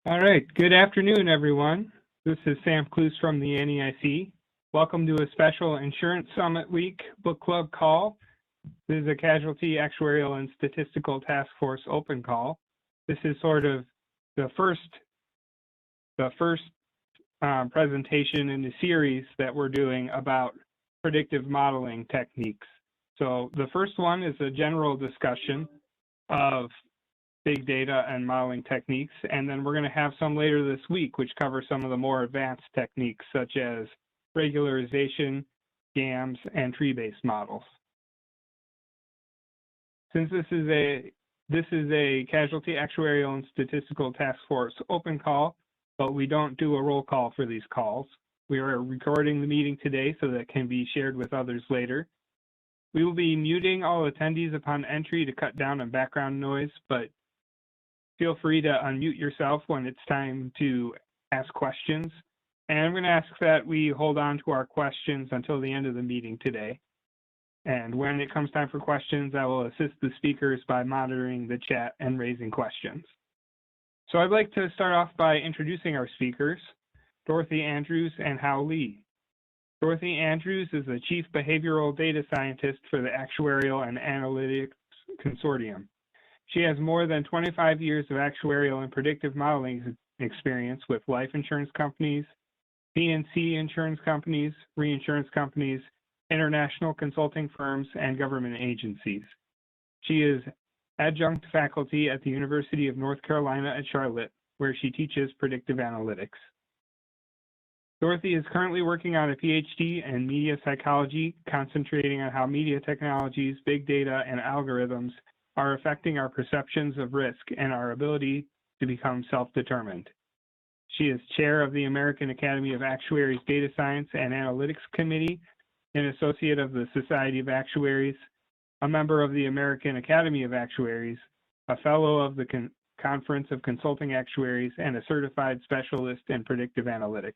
All right, good afternoon, everyone. This is Sam Cluse from the NEIC. Welcome to a special Insurance Summit Week book club call. This is a Casualty Actuarial and Statistical Task Force open call. This is sort of the first presentation in the series that we're doing about predictive modeling techniques. So the first one is a general discussion of big data and modeling techniques, and then we're going to have some later this week which cover some of the more advanced techniques such as regularization, GAMs, and tree-based models. Since this is a Casualty Actuarial and Statistical Task Force open call, but we don't do a roll call for these calls. We are recording the meeting today so that it can be shared with others later. We will be muting all attendees upon entry to cut down on background noise, but feel free to unmute yourself when it's time to ask questions. And I'm going to ask that we hold on to our questions until the end of the meeting today. And when it comes time for questions, I will assist the speakers by monitoring the chat and raising questions. So I'd like to start off by introducing our speakers, Dorothy Andrews and Hao Li. Dorothy Andrews is the Chief Behavioral Data Scientist for the Actuarial and Analytics Consortium. She has more than 25 years of actuarial and predictive modeling experience with life insurance companies, P&C insurance companies, reinsurance companies, international consulting firms, and government agencies. She is adjunct faculty at the University of North Carolina at Charlotte, where she teaches predictive analytics. Dorothy is currently working on a PhD in media psychology, concentrating on how media technologies, big data, and algorithms are affecting our perceptions of risk and our ability to become self-determined. She is chair of the American Academy of Actuaries Data Science and Analytics Committee, an associate of the Society of Actuaries, a member of the American Academy of Actuaries, a fellow of the Conference of Consulting Actuaries, and a certified specialist in predictive analytics.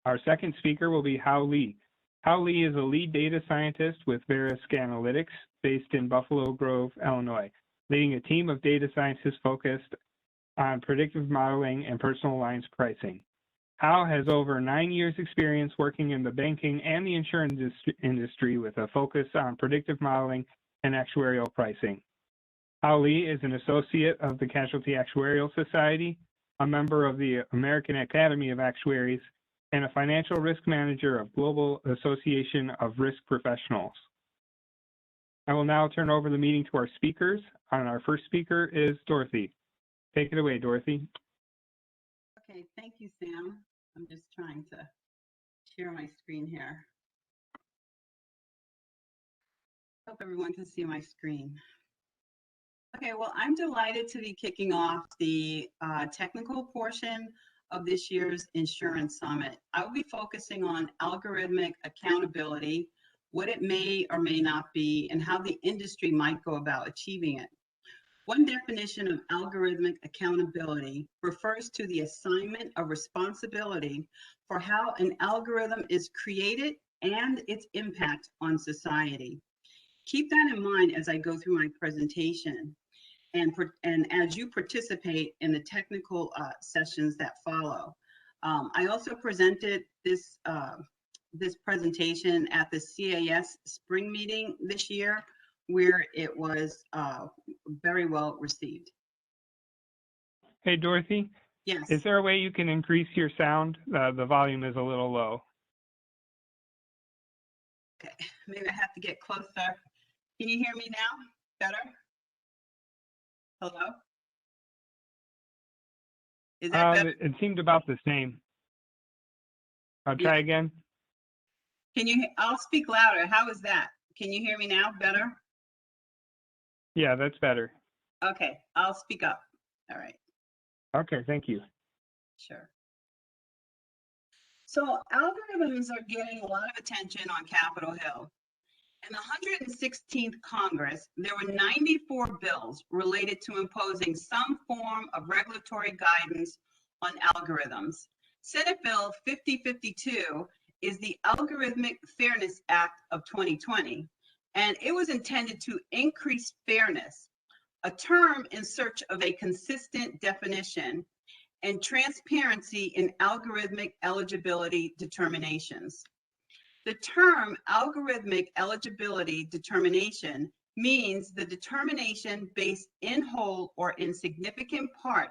Our second speaker will be Hao Li. Hao Li is a lead data scientist with Verisk Analytics based in Buffalo Grove, Illinois, leading a team of data scientists focused on predictive modeling and personal lines pricing. Hao has over 9 years experience working in the banking and the insurance industry with a focus on predictive modeling and actuarial pricing. Hao Li is an associate of the Casualty Actuarial Society, a member of the American Academy of Actuaries, and a financial risk manager of Global Association of Risk Professionals. I will now turn over the meeting to our speakers. And our first speaker is Dorothy. Take it away, Dorothy. Okay, thank you, Sam. I'm just trying to share my screen here. Hope everyone can see my screen. Okay, well, I'm delighted to be kicking off the technical portion of this year's Insurance Summit. I will be focusing on algorithmic accountability, what it may or may not be, and how the industry might go about achieving it. One definition of algorithmic accountability refers to the assignment of responsibility for how an algorithm is created and its impact on society. Keep that in mind as I go through my presentation and as you participate in the technical sessions that follow. I also presented this presentation at the CAS spring meeting this year, where it was very well received. Hey, Dorothy. Yes. Is there a way you can increase your sound? The volume is a little low. Okay, maybe I have to get closer. Can you hear me now? Better? Hello? Is that better? It seemed about the same. I'll try again. Can you? I'll speak louder. How is that? Can you hear me now? Better? Yeah, that's better. Okay, I'll speak up. All right. Okay, thank you. Sure. So algorithms are getting a lot of attention on Capitol Hill. In the 116th Congress, there were 94 bills related to imposing some form of regulatory guidance on algorithms. Senate Bill 5052 is the Algorithmic Fairness Act of 2020, and it was intended to increase fairness a term in search of a consistent definition, and transparency in algorithmic eligibility determinations. The term algorithmic eligibility determination means the determination based in whole or in significant part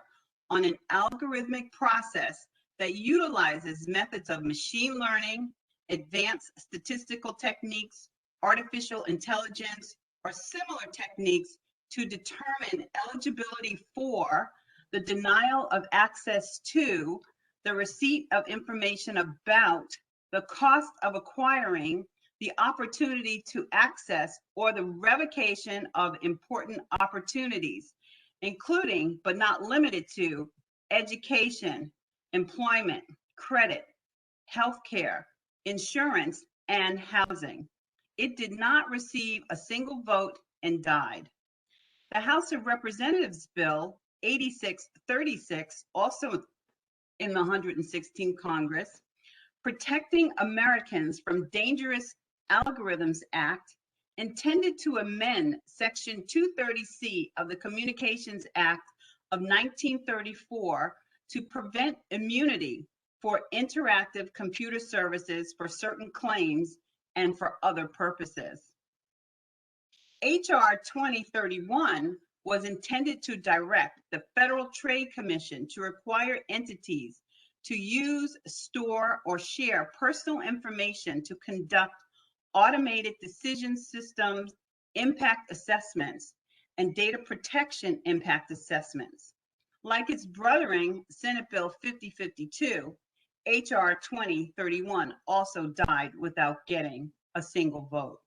on an algorithmic process that utilizes methods of machine learning, advanced statistical techniques, artificial intelligence, or similar techniques to determine eligibility for, the denial of access to, the receipt of information about, the cost of acquiring, the opportunity to access, or the revocation of important opportunities, including but not limited to education, employment, credit, healthcare, insurance, and housing. It did not receive a single vote and died. The House of Representatives Bill 8636, also in the 116th Congress, Protecting Americans from Dangerous Algorithms Act, intended to amend Section 230C of the Communications Act of 1934 to prevent immunity for interactive computer services for certain claims and for other purposes. H.R. 2031 was intended to direct the Federal Trade Commission to require entities to use, store, or share personal information to conduct automated decision systems, impact assessments, and data protection impact assessments. Like its brothering Senate Bill 5052, H.R. 2031 also died without getting a single vote.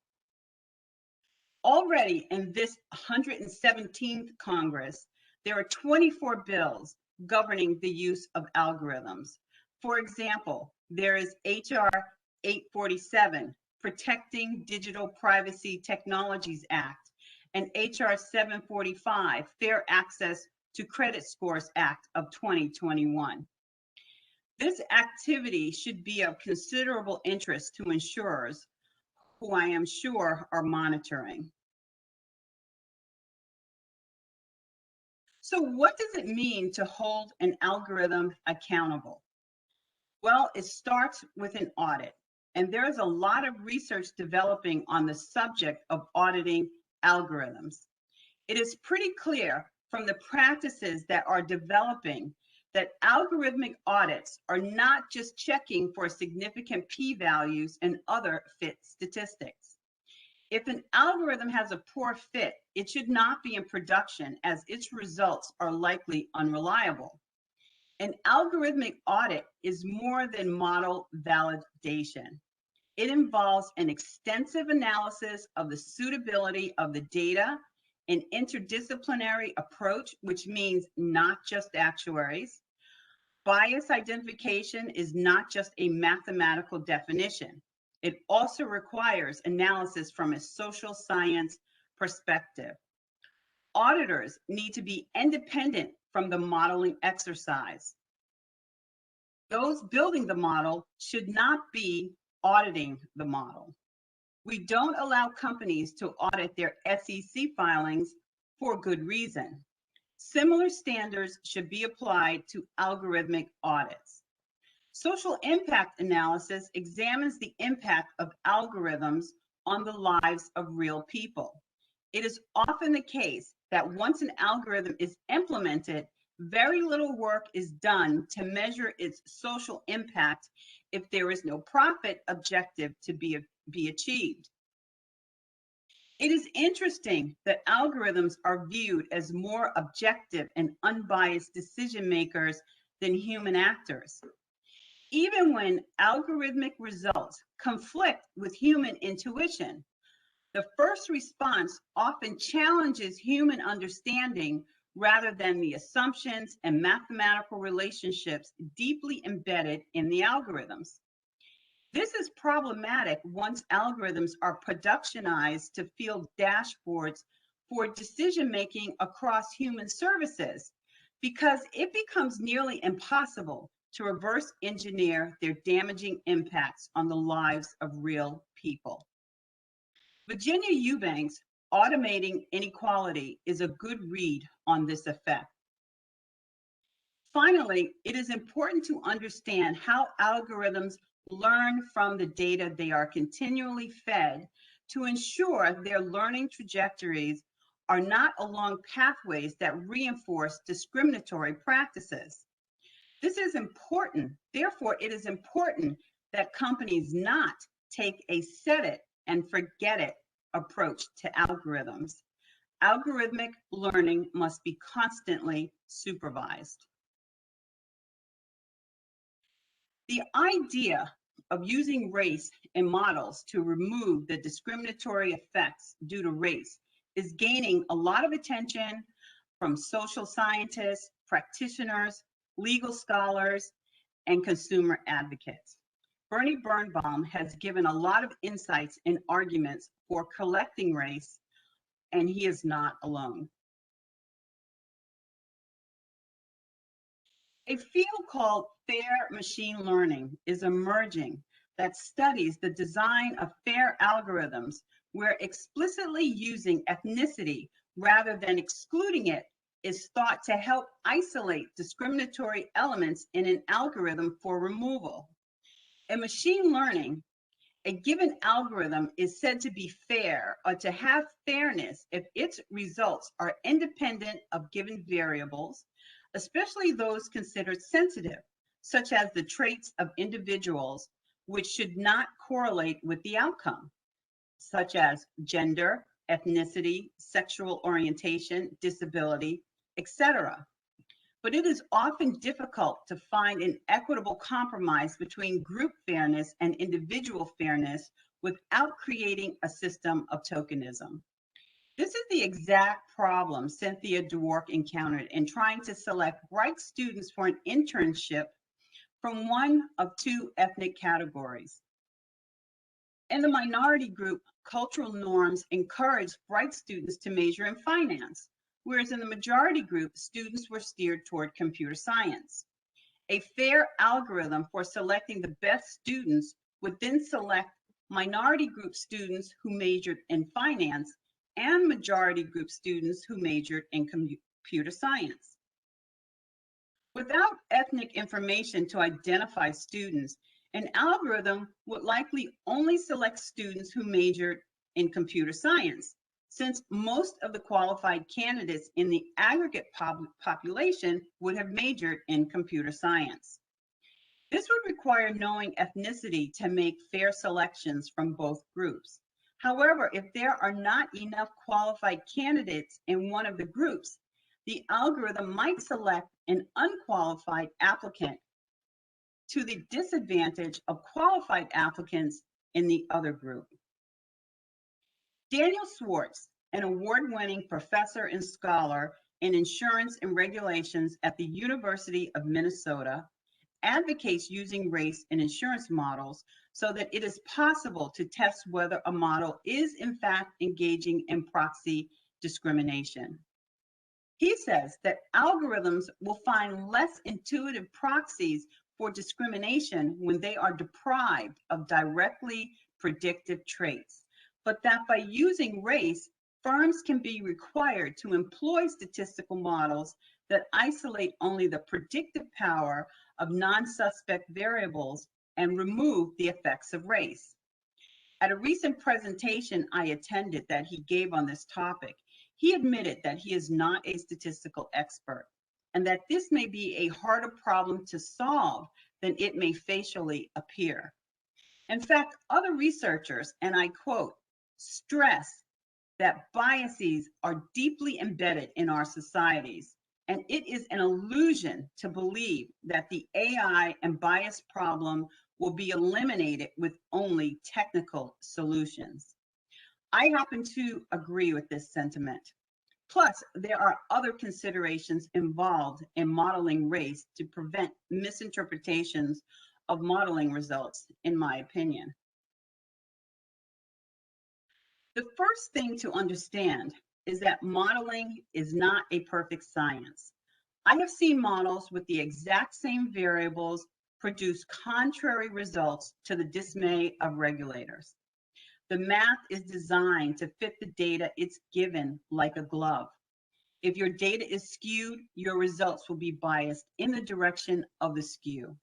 Already in this 117th Congress, there are 24 bills governing the use of algorithms. For example, there is H.R. 847, Protecting Digital Privacy Technologies Act, and H.R. 745, Fair Access to Credit Scores Act of 2021. This activity should be of considerable interest to insurers, who I am sure are monitoring. So what does it mean to hold an algorithm accountable? Well, it starts with an audit, and there is a lot of research developing on the subject of auditing algorithms. It is pretty clear from the practices that are developing that algorithmic audits are not just checking for significant p-values and other fit statistics. If an algorithm has a poor fit, it should not be in production, as its results are likely unreliable. An algorithmic audit is more than model validation. It involves an extensive analysis of the suitability of the data, an interdisciplinary approach, which means not just actuaries. Bias identification is not just a mathematical definition. It also requires analysis from a social science perspective. Auditors need to be independent from the modeling exercise. Those building the model should not be auditing the model. We don't allow companies to audit their SEC filings for good reason. Similar standards should be applied to algorithmic audits. Social impact analysis examines the impact of algorithms on the lives of real people. It is often the case that once an algorithm is implemented, very little work is done to measure its social impact if there is no profit objective to be achieved. It is interesting that algorithms are viewed as more objective and unbiased decision makers than human actors. Even when algorithmic results conflict with human intuition, the first response often challenges human understanding rather than the assumptions and mathematical relationships deeply embedded in the algorithms. This is problematic once algorithms are productionized to field dashboards for decision-making across human services, because it becomes nearly impossible to reverse engineer their damaging impacts on the lives of real people. Virginia Eubanks Automating inequality is a good read on this effect. Finally, it is important to understand how algorithms learn from the data they are continually fed to ensure their learning trajectories are not along pathways that reinforce discriminatory practices. This is important. Therefore, it is important that companies not take a set it and forget it approach to algorithms. Algorithmic learning must be constantly supervised. The idea of using race in models to remove the discriminatory effects due to race is gaining a lot of attention from social scientists, practitioners, legal scholars, and consumer advocates. Bernie Birnbaum has given a lot of insights and arguments for collecting race, and he is not alone. A field called fair machine learning is emerging that studies the design of fair algorithms where explicitly using ethnicity rather than excluding it is thought to help isolate discriminatory elements in an algorithm for removal. In machine learning, a given algorithm is said to be fair or to have fairness if its results are independent of given variables, especially those considered sensitive, such as the traits of individuals which should not correlate with the outcome, such as gender, ethnicity, sexual orientation, disability, etc. But it is often difficult to find an equitable compromise between group fairness and individual fairness without creating a system of tokenism. This is the exact problem Cynthia Dwork encountered in trying to select bright students for an internship from one of two ethnic categories. In the minority group, cultural norms encouraged bright students to major in finance, whereas in the majority group, students were steered toward computer science. A fair algorithm for selecting the best students would then select minority group students who majored in finance and majority group students who majored in computer science. Without ethnic information to identify students, an algorithm would likely only select students who majored in computer science, since most of the qualified candidates in the aggregate population would have majored in computer science. This would require knowing ethnicity to make fair selections from both groups. However, if there are not enough qualified candidates in one of the groups, the algorithm might select an unqualified applicant to the disadvantage of qualified applicants in the other group. Daniel Schwartz, an award-winning professor and scholar in insurance and regulations at the University of Minnesota, advocates using race in insurance models so that it is possible to test whether a model is in fact engaging in proxy discrimination. He says that algorithms will find less intuitive proxies for discrimination when they are deprived of directly predictive traits, but that by using race, firms can be required to employ statistical models that isolate only the predictive power of non-suspect variables and remove the effects of race. At a recent presentation I attended that he gave on this topic, he admitted that he is not a statistical expert and that this may be a harder problem to solve than it may facially appear. In fact, other researchers, and I quote, stress that biases are deeply embedded in our societies, and it is an illusion to believe that the AI and bias problem will be eliminated with only technical solutions. I happen to agree with this sentiment. Plus, there are other considerations involved in modeling race to prevent misinterpretations of modeling results, in my opinion. The first thing to understand is that modeling is not a perfect science. I have seen models with the exact same variables produce contrary results to the dismay of regulators. The math is designed to fit the data it's given like a glove. If your data is skewed, your results will be biased in the direction of the skew.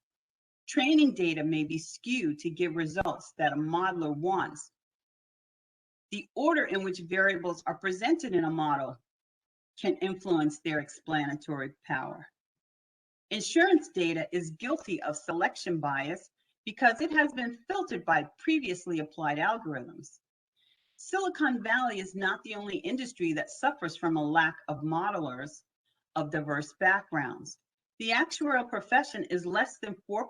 Training data may be skewed to give results that a modeler wants. The order in which variables are presented in a model can influence their explanatory power. Insurance data is guilty of selection bias because it has been filtered by previously applied algorithms. Silicon Valley is not the only industry that suffers from a lack of modelers of diverse backgrounds. The actuarial profession is less than 4%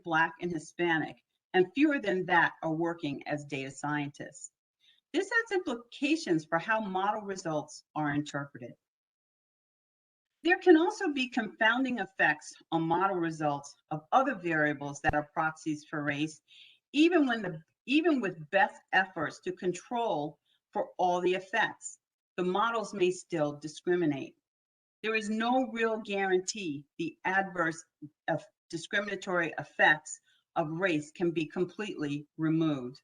Black and Hispanic, and fewer than that are working as data scientists. This has implications for how model results are interpreted. There can also be confounding effects on model results of other variables that are proxies for race, even with best efforts to control for all the effects. The models may still discriminate. There is no real guarantee the adverse discriminatory effects of race can be completely removed.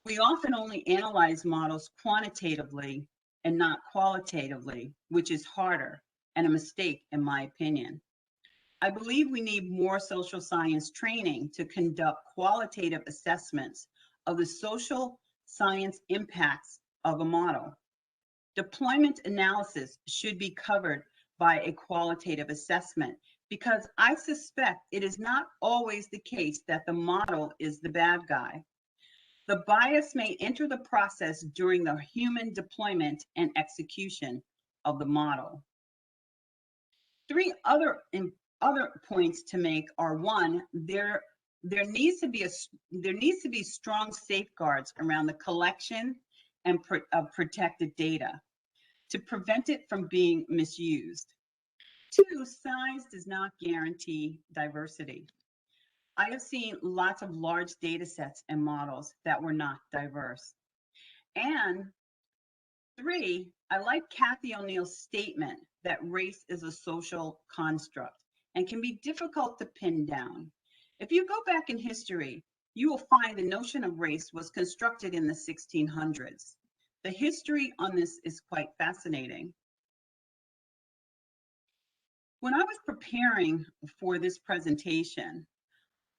We often only analyze models quantitatively and not qualitatively, which is harder and a mistake in my opinion. I believe we need more social science training to conduct qualitative assessments of the social science impacts of a model. Deployment analysis should be covered by a qualitative assessment because I suspect it is not always the case that the model is the bad guy. The bias may enter the process during the human deployment and execution of the model. Three other points to make are: one, there needs to be strong safeguards around the collection and of protected data to prevent it from being misused. Two, size does not guarantee diversity. I have seen lots of large data sets and models that were not diverse. And three, I like Cathy O'Neill's statement that race is a social construct and can be difficult to pin down. If you go back in history, you will find the notion of race was constructed in the 1600s. The history on this is quite fascinating. When I was preparing for this presentation,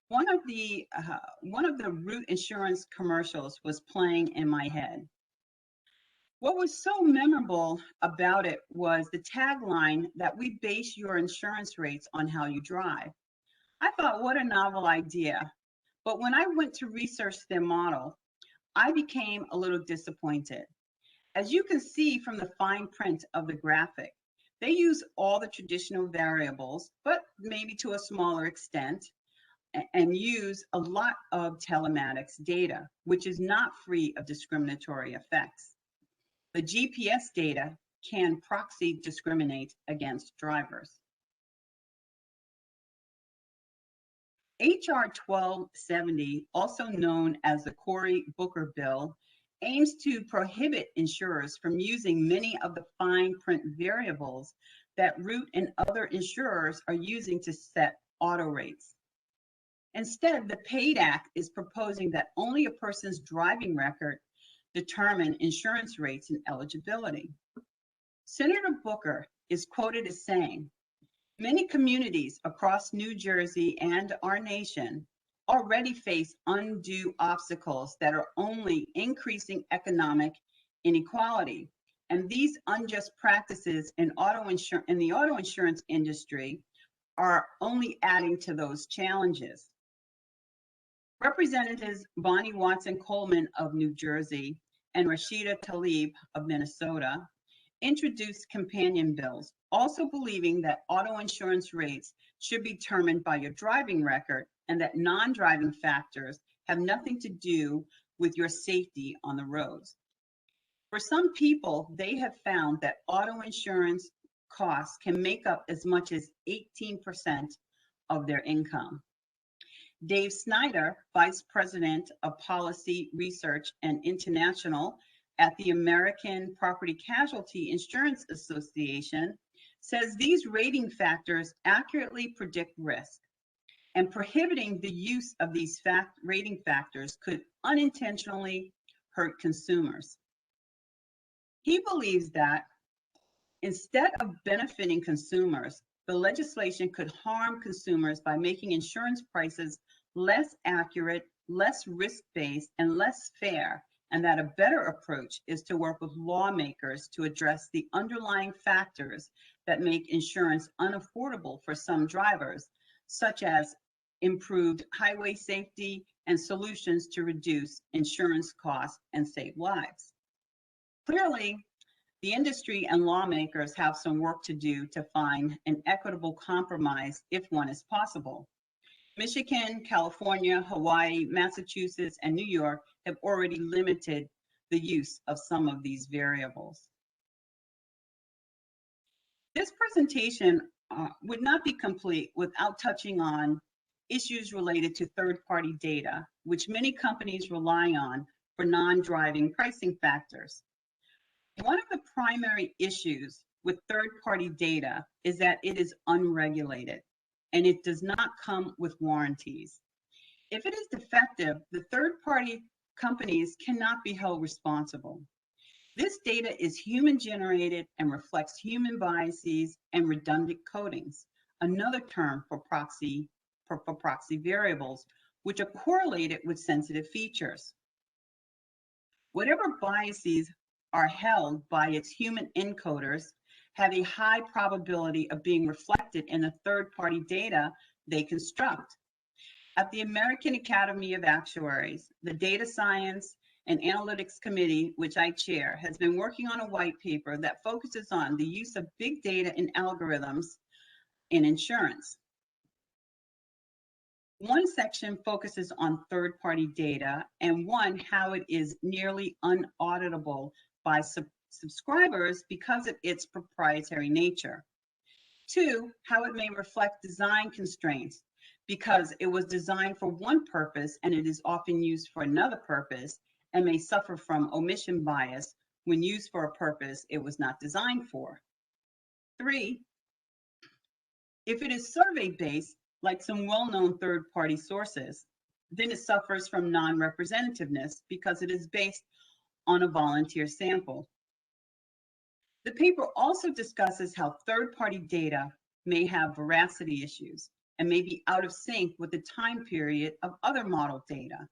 one of the Root Insurance commercials was playing in my head. What was so memorable about it was the tagline that we base your insurance rates on how you drive. I thought, what a novel idea. But when I went to research their model, I became a little disappointed. As you can see from the fine print of the graphic, they use all the traditional variables, but maybe to a smaller extent, and use a lot of telematics data, which is not free of discriminatory effects. The GPS data can proxy discriminate against drivers. HR 1270, also known as the Corey-Booker bill, aims to prohibit insurers from using many of the fine print variables that Root and other insurers are using to set auto rates. Instead, the PAID Act is proposing that only a person's driving record determine insurance rates and eligibility. Senator Booker is quoted as saying, "Many communities across New Jersey and our nation already face undue obstacles that are only increasing economic inequality. And these unjust practices in the auto insurance industry are only adding to those challenges." Representatives Bonnie Watson Coleman of New Jersey and Rashida Tlaib of Minnesota introduced companion bills, also believing that auto insurance rates should be determined by your driving record and that non-driving factors have nothing to do with your safety on the roads. For some people, they have found that auto insurance costs can make up as much as 18% of their income. Dave Snyder, Vice President of Policy Research and International at the American Property Casualty Insurance Association, says these rating factors accurately predict risk, and prohibiting the use of these rating factors could unintentionally hurt consumers. He believes that instead of benefiting consumers, the legislation could harm consumers by making insurance prices less accurate, less risk-based, and less fair, and that a better approach is to work with lawmakers to address the underlying factors that make insurance unaffordable for some drivers, such as improved highway safety and solutions to reduce insurance costs and save lives. Clearly, the industry and lawmakers have some work to do to find an equitable compromise if one is possible. Michigan, California, Hawaii, Massachusetts, and New York have already limited the use of some of these variables. This presentation would not be complete without touching on issues related to third-party data, which many companies rely on for non-driving pricing factors. One of the primary issues with third-party data is that it is unregulated and it does not come with warranties. If it is defective, the third-party companies cannot be held responsible. This data is human-generated and reflects human biases and redundant codings, another term for proxy variables, which are correlated with sensitive features. Whatever biases are held by its human encoders have a high probability of being reflected in the third-party data they construct. At the American Academy of Actuaries, the Data Science and Analytics Committee, which I chair, has been working on a white paper that focuses on the use of big data and algorithms in insurance. One section focuses on third-party data, and one, how it is nearly unauditable by subscribers because of its proprietary nature. Two, how it may reflect design constraints because it was designed for one purpose and it is often used for another purpose and may suffer from omission bias when used for a purpose it was not designed for. Three, if it is survey-based, like some well-known third-party sources, then it suffers from non-representativeness because it is based on a volunteer sample. The paper also discusses how third-party data may have veracity issues and may be out of sync with the time period of other model data.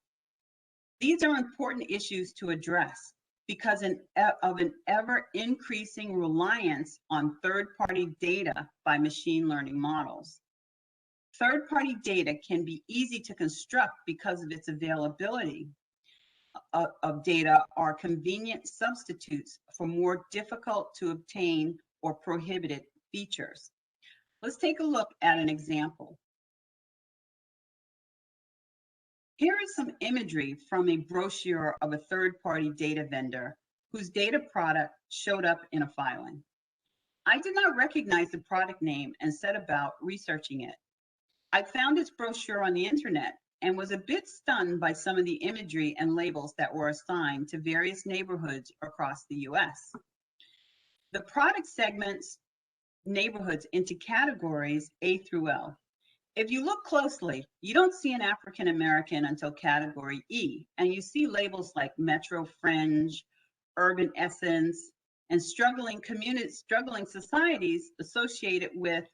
These are important issues to address because of an ever-increasing reliance on third-party data by machine learning models. Third-party data can be easy to construct because of its availability of data are convenient substitutes for more difficult to obtain or prohibited features. Let's take a look at an example. Here is some imagery from a brochure of a third-party data vendor whose data product showed up in a filing. I did not recognize the product name and set about researching it. I found this brochure on the internet and was a bit stunned by some of the imagery and labels that were assigned to various neighborhoods across the US. The product segments neighborhoods into categories A through L. If you look closely, you don't see an African American until category E, and you see labels like Metro Fringe, Urban Essence, and struggling societies associated with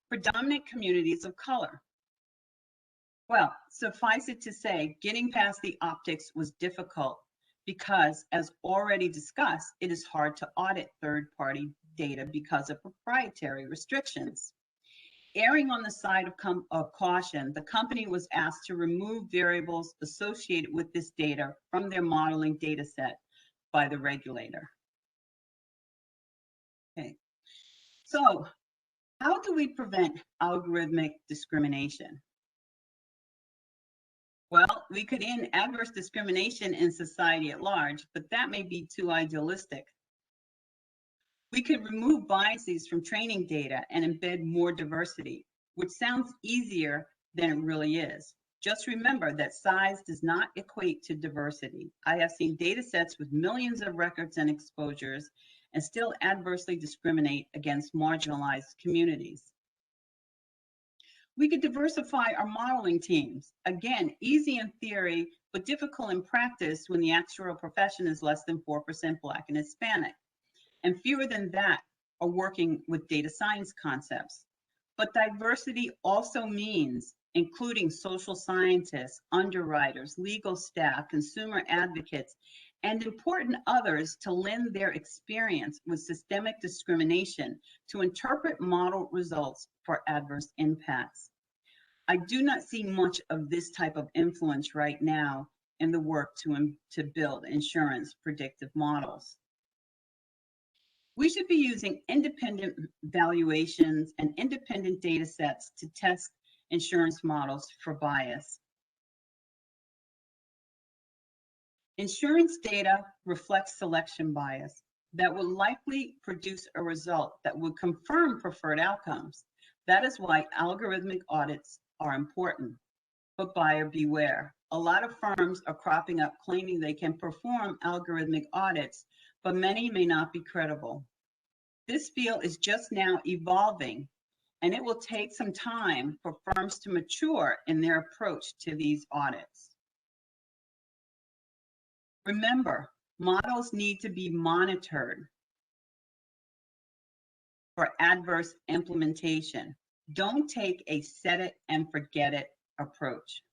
predominant communities of color. Well, suffice it to say, getting past the optics was difficult because, as already discussed, it is hard to audit third-party data because of proprietary restrictions. Erring on the side of caution, the company was asked to remove variables associated with this data from their modeling data set by the regulator. Okay, so how do we prevent algorithmic discrimination? Well, we could end adverse discrimination in society at large, but that may be too idealistic. We could remove biases from training data and embed more diversity, which sounds easier than it really is. Just remember that size does not equate to diversity. I have seen data sets with millions of records and exposures and still adversely discriminate against marginalized communities. We could diversify our modeling teams. Again, easy in theory, but difficult in practice when the actuarial profession is less than 4% Black and Hispanic. And fewer than that are working with data science concepts. But diversity also means including social scientists, underwriters, legal staff, consumer advocates, and important others to lend their experience with systemic discrimination to interpret model results for adverse impacts. I do not see much of this type of influence right now in the work to build insurance predictive models. We should be using independent valuations and independent data sets to test insurance models for bias. Insurance data reflects selection bias that will likely produce a result that would confirm preferred outcomes. That is why algorithmic audits are important. But buyer beware. A lot of firms are cropping up claiming they can perform algorithmic audits, but many may not be credible. This field is just now evolving, and it will take some time for firms to mature in their approach to these audits. Remember, models need to be monitored for adverse implementation. Don't take a set it and forget it approach.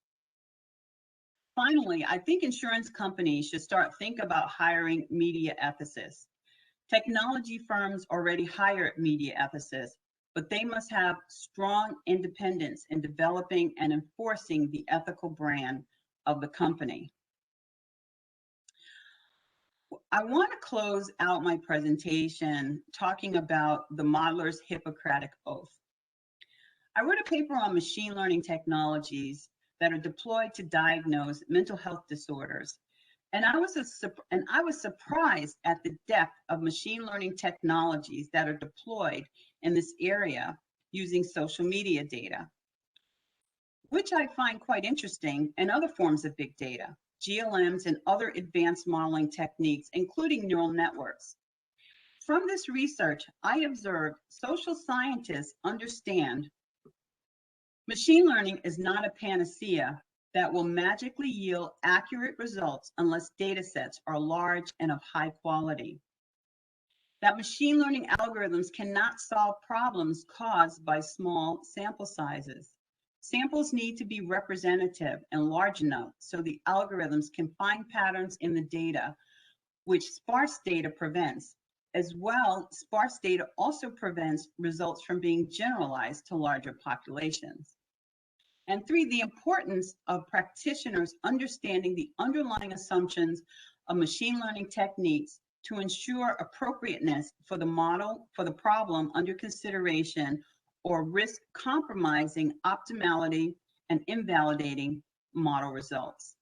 Finally, I think insurance companies should start thinking about hiring media ethicists. Technology firms already hire media ethicists, but they must have strong independence in developing and enforcing the ethical brand of the company. I want to close out my presentation talking about the modeler's Hippocratic Oath. I wrote a paper on machine learning technologies that are deployed to diagnose mental health disorders. And I was surprised at the depth of machine learning technologies that are deployed in this area using social media data, which I find quite interesting, and other forms of big data, GLMs and other advanced modeling techniques, including neural networks. From this research, I observed social scientists understand machine learning is not a panacea that will magically yield accurate results unless data sets are large and of high quality. That machine learning algorithms cannot solve problems caused by small sample sizes. Samples need to be representative and large enough so the algorithms can find patterns in the data, which sparse data prevents. As well, sparse data also prevents results from being generalized to larger populations. And 3, the importance of practitioners understanding the underlying assumptions of machine learning techniques to ensure appropriateness for the model, for the problem under consideration, or risk compromising optimality and invalidating model results.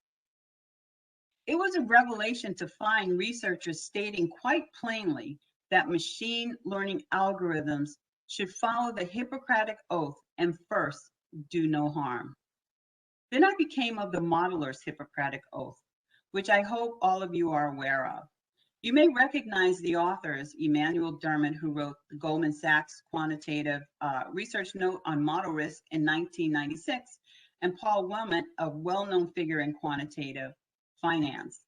It was a revelation to find researchers stating quite plainly that machine learning algorithms should follow the Hippocratic Oath and first, do no harm. Then I became of the modeler's Hippocratic Oath, which I hope all of you are aware of. You may recognize the authors, Emmanuel Dermot, who wrote the Goldman Sachs Quantitative Research Note on Model Risk in 1996, and Paul Wilmot, a well-known figure in quantitative finance.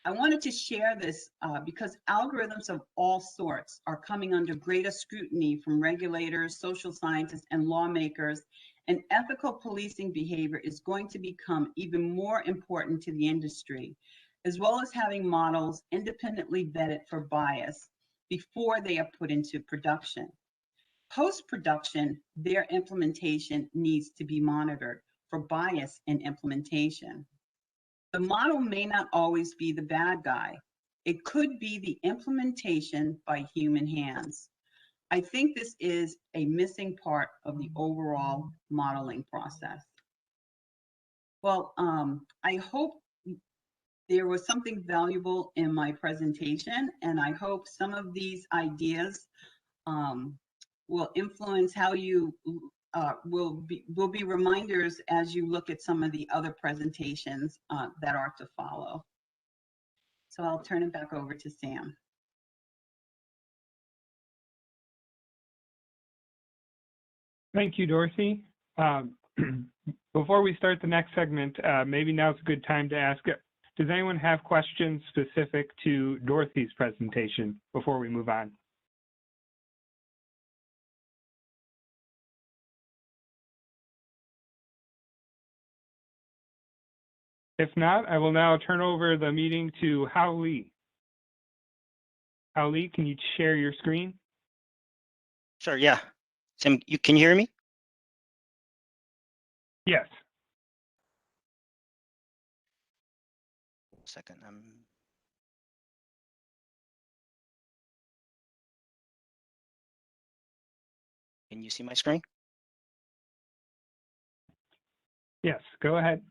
I wanted to share this because algorithms of all sorts are coming under greater scrutiny from regulators, social scientists, and lawmakers, and ethical policing behavior is going to become even more important to the industry, as well as having models independently vetted for bias before they are put into production. Post-production, their implementation needs to be monitored for bias in implementation. The model may not always be the bad guy. It could be the implementation by human hands. I think this is a missing part of the overall modeling process. Well, I hope there was something valuable in my presentation, and I hope some of these ideas will influence how you will be reminders as you look at some of the other presentations that are to follow. So I'll turn it back over to Sam. Thank you, Dorothy. Before we start the next segment, maybe now's a good time to ask, does anyone have questions specific to Dorothy's presentation before we move on? If not, I will now turn over the meeting to Hao Li. Hao Li, can you share your screen? Sure, yeah. Sam, you can hear me? Yes. Second. Can you see my screen? Yes, go ahead.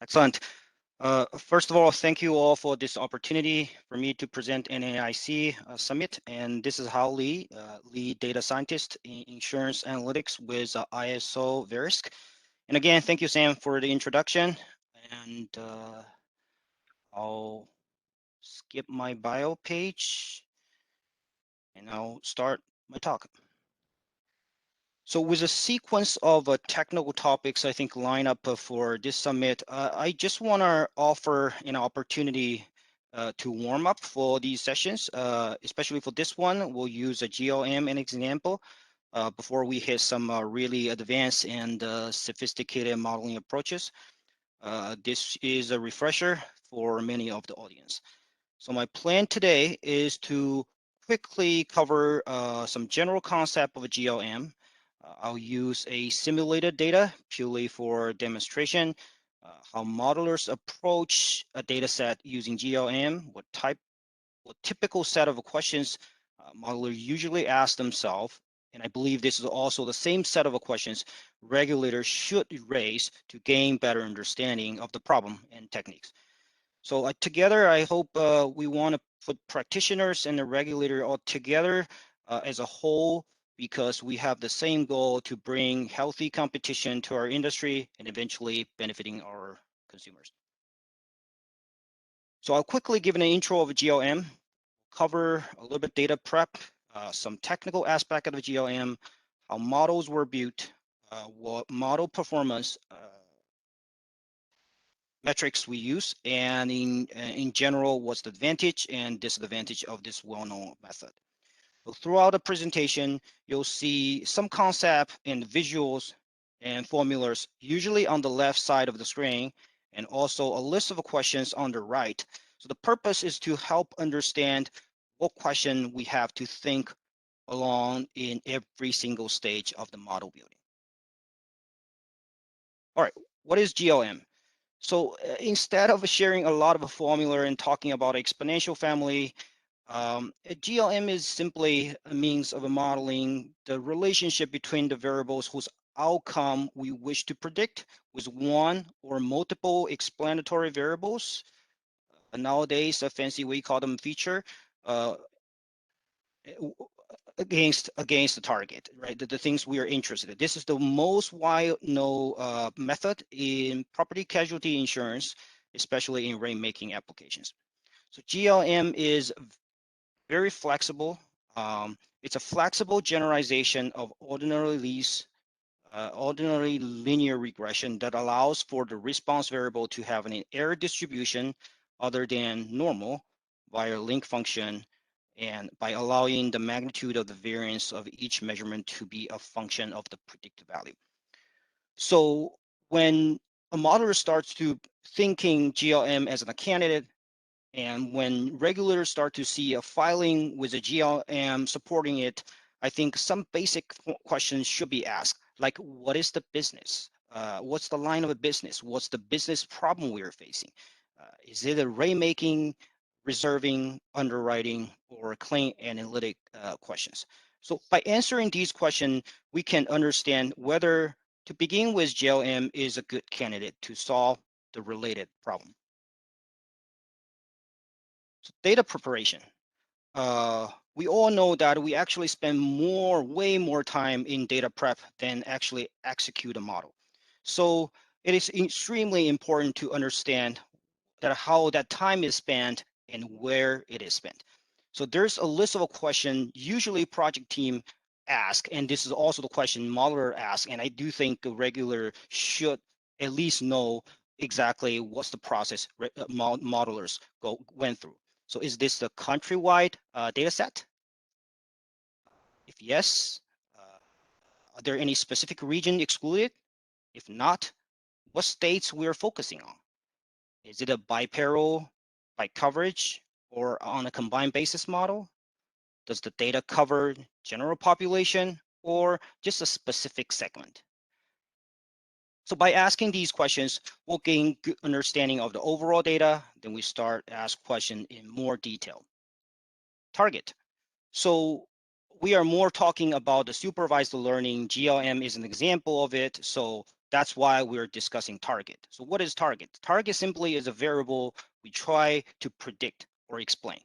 Excellent. First of all, thank you all for this opportunity for me to present NAIC Summit. And this is Hao Li, lead data scientist in insurance analytics with ISO Verisk. And again, thank you, Sam, for the introduction. And I'll skip my bio page and I'll start my talk. So with a sequence of technical topics, I think line up for this summit, I just want to offer an opportunity to warm up for these sessions, especially for this one. We'll use a GLM as an example before we hit some really advanced and sophisticated modeling approaches. This is a refresher for many of the audience. So my plan today is to quickly cover some general concept of a GLM. I'll use a simulated data purely for demonstration, how modelers approach a data set using GLM, what typical set of questions modelers usually ask themselves, and I believe this is also the same set of questions regulators should raise to gain better understanding of the problem and techniques. So together, I hope we want to put practitioners and the regulator all together as a whole, because we have the same goal to bring healthy competition to our industry and eventually benefiting our consumers. So I'll quickly give an intro of GLM, cover a little bit data prep, some technical aspect of the GLM, how models were built, what model performance metrics we use, and in general, what's the advantage and disadvantage of this well-known method. So throughout the presentation, you'll see some concept and visuals and formulas, usually on the left side of the screen, and also a list of questions on the right. So the purpose is to help understand what question we have to think along in every single stage of the model building. All right, what is GLM? So instead of sharing a lot of a formula and talking about exponential family, a GLM is simply a means of modeling the relationship between the variables whose outcome we wish to predict with one or multiple explanatory variables. Nowadays, a fancy way call them feature, against the target, right? The things we are interested in. This is the most known method in property casualty insurance, especially in rate-making applications. So GLM is very flexible. It's a flexible generalization of ordinary linear regression that allows for the response variable to have an error distribution other than normal via link function, and by allowing the magnitude of the variance of each measurement to be a function of the predicted value. So when a modeler starts to thinking GLM as a candidate, and when regulators start to see a filing with a GLM supporting it, I think some basic questions should be asked, like what is the business? What's the line of a business? What's the business problem we are facing? Is it a rate making, reserving, underwriting, or claim analytic questions? So by answering these questions, we can understand whether to begin with GLM is a good candidate to solve the related problem. So data preparation. We all know that we actually spend way more time in data prep than actually execute a model. So it is extremely important to understand that how that time is spent and where it is spent. So there's a list of a question, usually project team ask, and this is also the question modeler asks, and I do think a regulator should at least know exactly what's the process modelers went through. So is this the countrywide data set? If yes, are there any specific region excluded? If not, what states we're focusing on? Is it a by peril, by coverage, or on a combined basis model? Does the data cover general population or just a specific segment? So by asking these questions, we'll gain good understanding of the overall data. Then we start ask question in more detail. Target. So we are more talking about the supervised learning. GLM is an example of it. So that's why we're discussing target. So what is target? Target simply is a variable we try to predict or explain.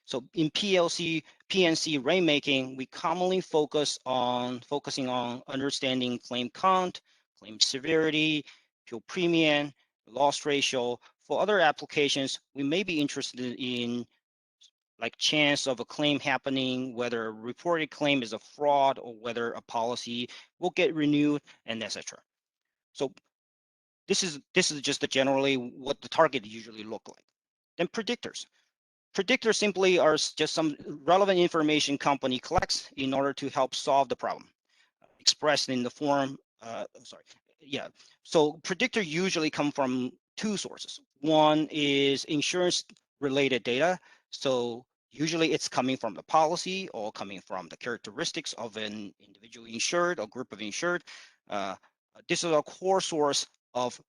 So in PNC rainmaking, we commonly focusing on understanding claim count, claim severity, pure premium, loss ratio. For other applications, we may be interested in like chance of a claim happening, whether a reported claim is a fraud or whether a policy will get renewed, and etc. So this is just generally what the target usually look like. Then predictors. Predictors simply are just some relevant information company collects in order to help solve the problem, expressed in the form, So predictor usually come from two sources. One is insurance related data. So usually it's coming from the policy or coming from the characteristics of an individual insured or group of insured. This is a core source of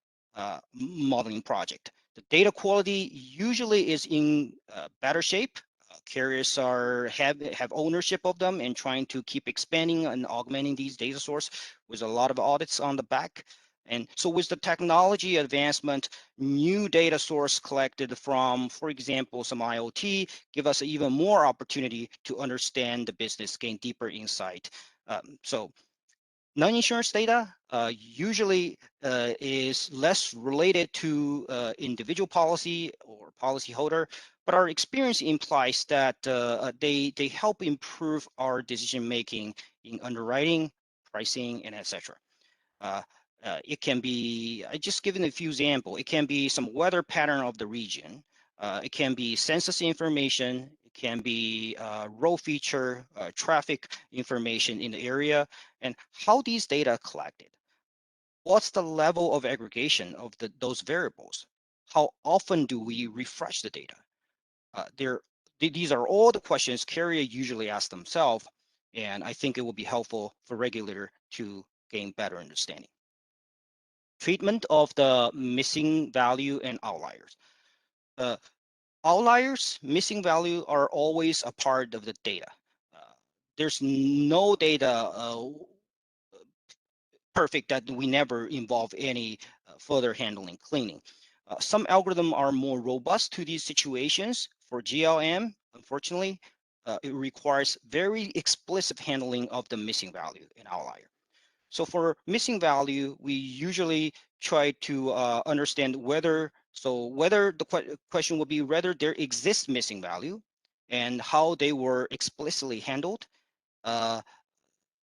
modeling project. The data quality usually is in better shape. Carriers have ownership of them and trying to keep expanding and augmenting these data source with a lot of audits on the back. And so with the technology advancement, new data source collected from, for example, some IoT, give us even more opportunity to understand the business, gain deeper insight. So non-insurance data usually is less related to individual policy or policyholder, but our experience implies that they help improve our decision making in underwriting, pricing, and etc. It can be, I just given a few examples. It can be some weather pattern of the region. It can be census information. It can be road feature, traffic information in the area, and how these data are collected. What's the level of aggregation of those variables? How often do we refresh the data? These are all the questions carrier usually ask themselves, and I think it will be helpful for regulator to gain better understanding. Treatment of the missing value and outliers. Outliers, missing value are always a part of the data. There's no data perfect that we never involve any further handling cleaning. Some algorithms are more robust to these situations. For GLM, unfortunately, it requires very explicit handling of the missing value and outlier. So for missing value, we usually try to understand whether the question would be whether there exists missing value and how they were explicitly handled.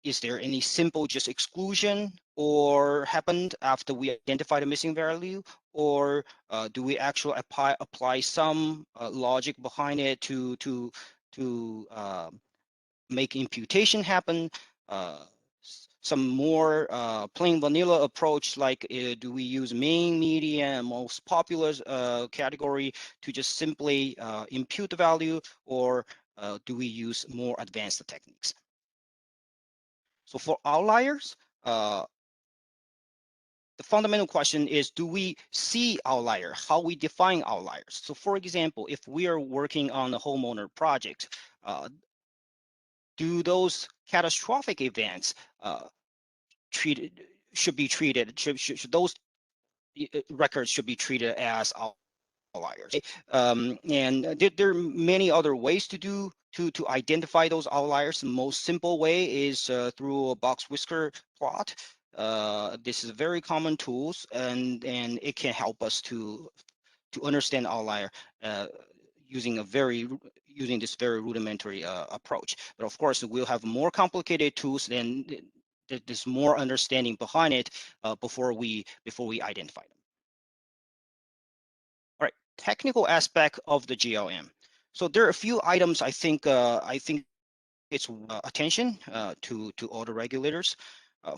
Is there any simple just exclusion or happened after we identified a missing value, or do we actually apply some logic behind it to make imputation happen? Some more plain vanilla approach, like do we use mean, median, and most popular category to just simply impute the value, or do we use more advanced techniques? So for outliers, the fundamental question is, do we see outlier? How we define outliers? So for example, if we are working on a homeowner project, do those catastrophic events should those records should be treated as outliers? And there are many other ways to identify those outliers. The most simple way is through a box whisker plot. This is a very common tools, and it can help us to understand outlier using a very using this very rudimentary approach. But of course, we'll have more complicated tools, and there's more understanding behind it before we identify them. All right, technical aspect of the GLM. So there are a few items I think it's attention to all the regulators.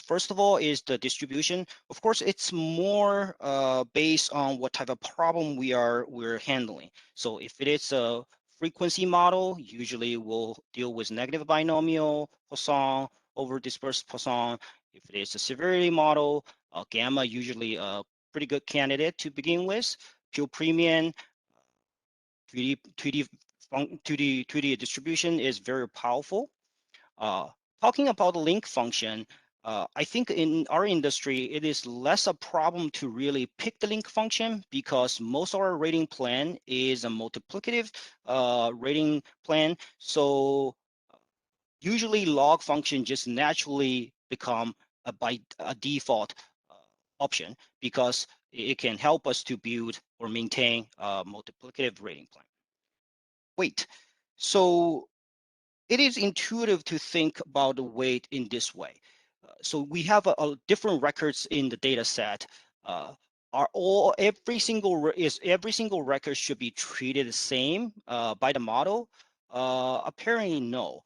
First of all is the distribution. Of course, it's more based on what type of problem we're handling. So if it is a frequency model, usually we'll deal with negative binomial Poisson over dispersed Poisson. If it is a severity model, gamma usually a pretty good candidate to begin with. Pure premium, 2D distribution is very powerful. Talking about the link function, I think in our industry, it is less a problem to really pick the link function because most of our rating plan is a multiplicative rating plan. So usually log function just naturally become by a default option because it can help us to build or maintain a multiplicative rating plan. Weight. So it is intuitive to think about the weight in this way. So we have different records in the data set. Every single record should be treated the same by the model? Apparently no.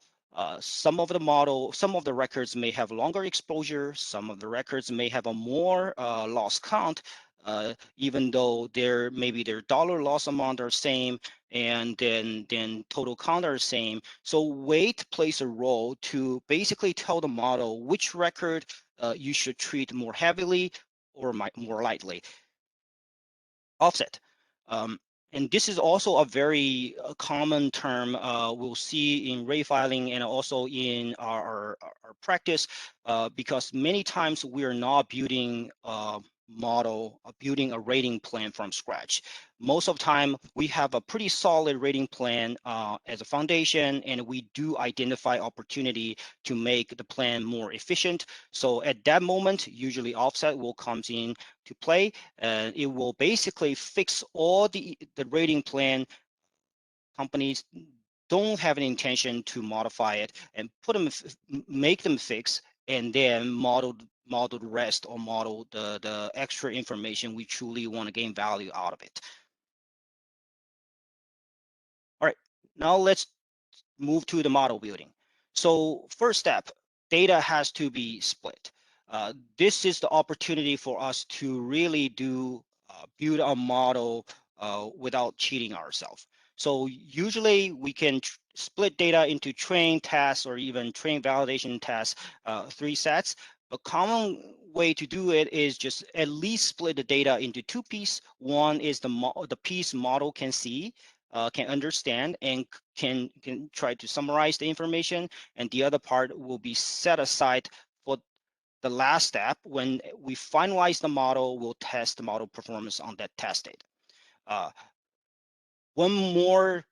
Some of the records may have longer exposure. Some of the records may have a more loss count, even though maybe their dollar loss amount are same, and then total count are same. So weight plays a role to basically tell the model which record you should treat more heavily or more lightly. Offset. And this is also a very common term we'll see in rate filing and also in our practice, because many times we are not building building a rating plan from scratch. Most of the time, we have a pretty solid rating plan as a foundation, and we do identify opportunity to make the plan more efficient. So at that moment, usually offset will come in to play, and it will basically fix all the rating plan. Companies don't have an intention to modify it and make them fix, and then model the rest or model the extra information we truly want to gain value out of it. All right, now let's move to the model building. So first step, data has to be split. This is the opportunity for us to really build a model without cheating ourselves. So usually we can split data into train tasks or even train validation tasks, 3 sets. A common way to do it is just at least split the data into 2 pieces. One is the piece model can see, can understand, and can try to summarize the information, and the other part will be set aside for the last step. When we finalize the model, we'll test the model performance on that test data. One more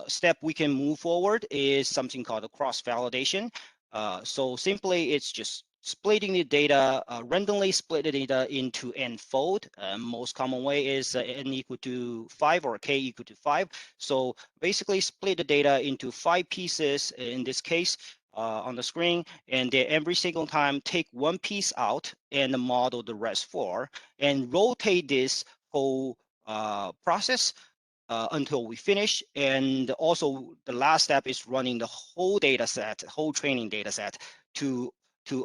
step we can move forward is something called a cross-validation. So simply, it's just splitting the data, randomly split the data into n-fold. Most common way is n equal to 5 or k equal to 5. So basically split the data into 5 pieces in this case on the screen, and then every single time take one piece out and model the rest 4, and rotate this whole process until we finish. And also the last step is running the whole data set, whole training data set to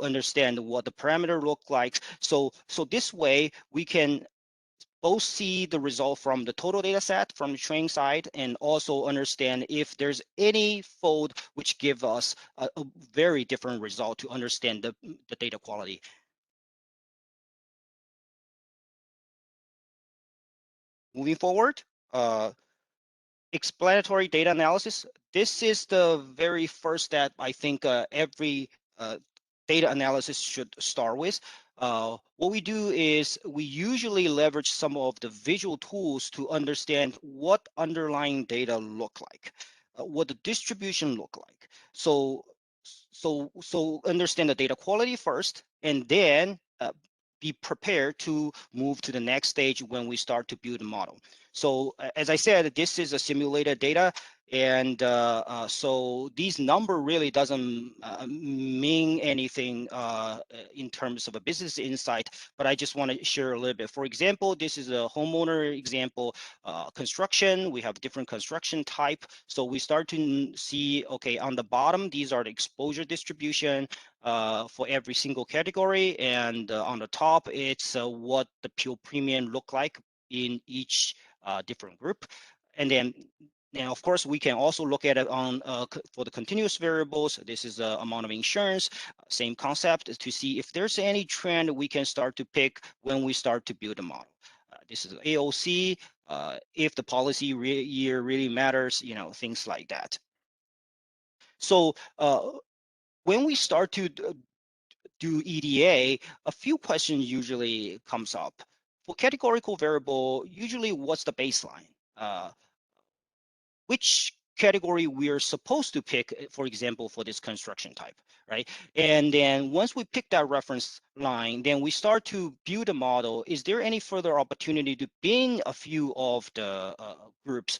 understand what the parameter look like. So this way we can both see the result from the total data set from the training side, and also understand if there's any fold which give us a very different result to understand the data quality. Moving forward, explanatory data analysis. This is the very first step I think every data analysis should start with. What we do is we usually leverage some of the visual tools to understand what underlying data look like, what the distribution look like. So understand the data quality first, and then be prepared to move to the next stage when we start to build a model. So as I said, this is a simulated data, And so these number really doesn't mean anything in terms of a business insight, but I just want to share a little bit. For example, this is a homeowner example, construction. We have different construction type. So we start to see, okay, on the bottom, these are the exposure distribution for every single category. And on the top, it's what the pure premium look like in each different group. And then now, of course, we can also look at it on for the continuous variables. This is the amount of insurance, same concept, to see if there's any trend we can start to pick when we start to build a model. This is AOC, if the policy year really matters, you know, things like that. So when we start to do EDA, a few questions usually comes up. For categorical variable, usually what's the baseline? Which category we are supposed to pick, for example, for this construction type, right? And then once we pick that reference line, then we start to build a model. Is there any further opportunity to bin a few of the groups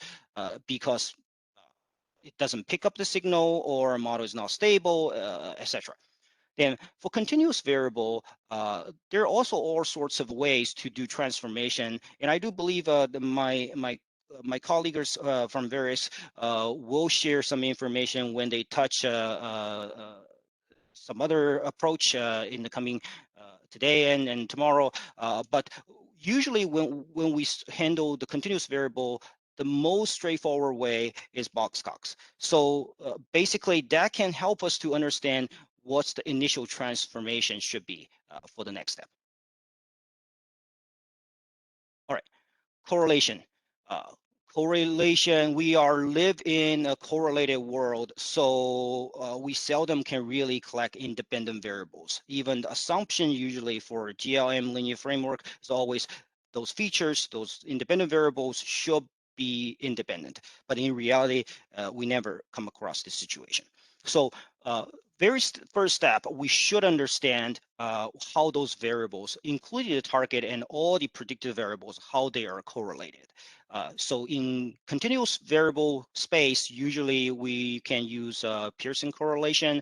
because it doesn't pick up the signal or a model is not stable, etc. Then for continuous variable, there are also all sorts of ways to do transformation. And I do believe my colleagues from various will share some information when they touch some other approach in the coming today and tomorrow. But usually when we handle the continuous variable, the most straightforward way is Box-Cox. So basically that can help us to understand what's the initial transformation should be for the next step. All right, correlation. Correlation, we live in a correlated world, so we seldom can really collect independent variables. Even the assumption usually for GLM linear framework is always those features, those independent variables should be independent. But in reality, we never come across this situation. So very first step, we should understand how those variables, including the target and all the predictive variables, how they are correlated. So in continuous variable space, usually we can use Pearson correlation,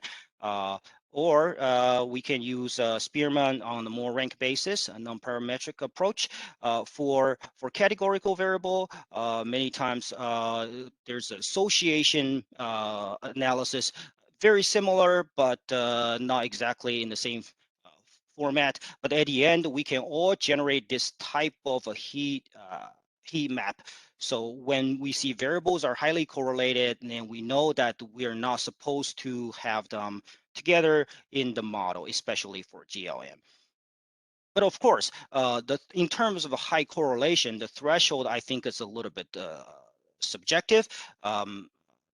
or we can use Spearman on a more rank basis, a non-parametric approach. For categorical variable, many times there's association analysis, very similar, but not exactly in the same format. But at the end, we can all generate this type of a heat map. So when we see variables are highly correlated, then we know that we are not supposed to have them together in the model, especially for GLM. But of course, in terms of a high correlation, the threshold I think is a little bit subjective.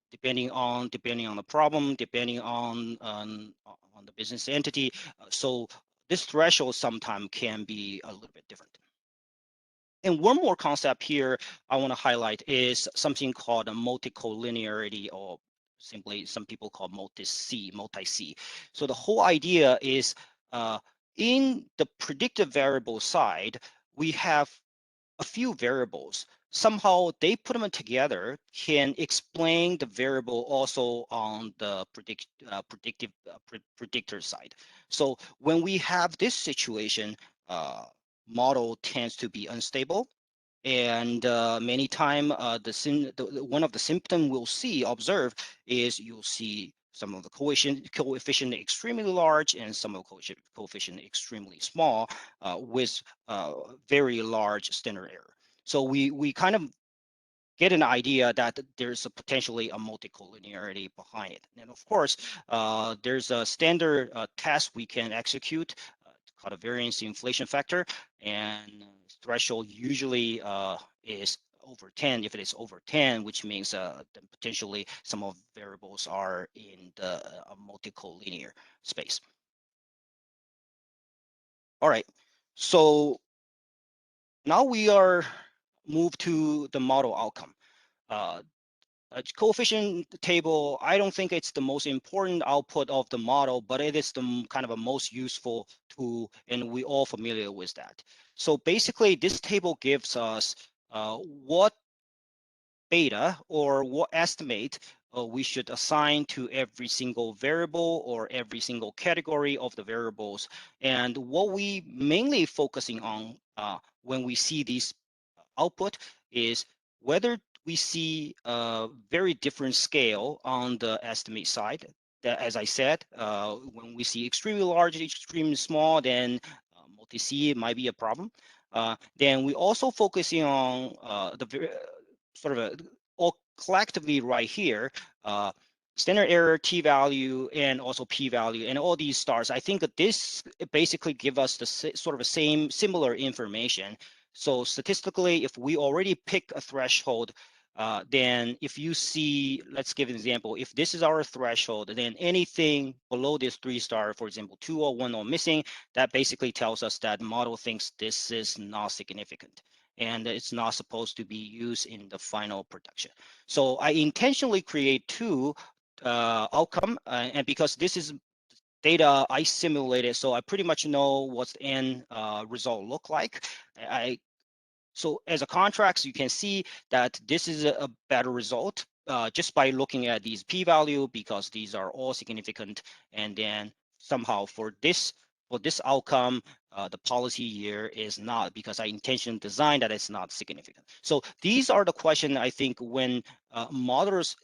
Depending on the problem, depending on the business entity. So this threshold sometimes can be a little bit different. And one more concept here I want to highlight is something called a multicollinearity, or simply some people call multi-C. So the whole idea is in the predictive variable side, we have a few variables. Somehow they put them together can explain the variable also on the predictor side. So when we have this situation, model tends to be unstable, and many time one of the symptom we'll observe is you'll see some of the coefficient extremely large and some of the coefficient extremely small with very large standard error. So we kind of get an idea that there's potentially a multicollinearity behind it. And of course, there's a standard test we can execute called a variance inflation factor, and threshold usually is over 10. If it is over 10, which means then potentially some of variables are in the multicollinear space. All right, so now we are moved to the model outcome. A coefficient table, I don't think it's the most important output of the model, but it is the kind of a most useful tool, and we all familiar with that. So basically, this table gives us what beta or what estimate we should assign to every single variable or every single category of the variables. And what we mainly focusing on when we see these output is whether we see a very different scale on the estimate side. That, as I said, when we see extremely large, extremely small, then multi-C might be a problem. Then we also focusing on the sort of all collectively right here, standard error, t-value, and also p-value, and all these stars. I think that this basically give us the sort of the same similar information. So statistically, if we already pick a threshold, then if you see, let's give an example, if this is our threshold, then anything below this 3-star, for example, 2 or 1 or missing, that basically tells us that model thinks this is not significant and it's not supposed to be used in the final production. So I intentionally create 2 outcome, and because this is data I simulated, so I pretty much know what's the end result look like. So as a contrast, you can see that this is a better result just by looking at these p-value, because these are all significant. And then somehow for this outcome, the policy year is not, because I intentionally designed that it's not significant. So these are the questions I think when modelers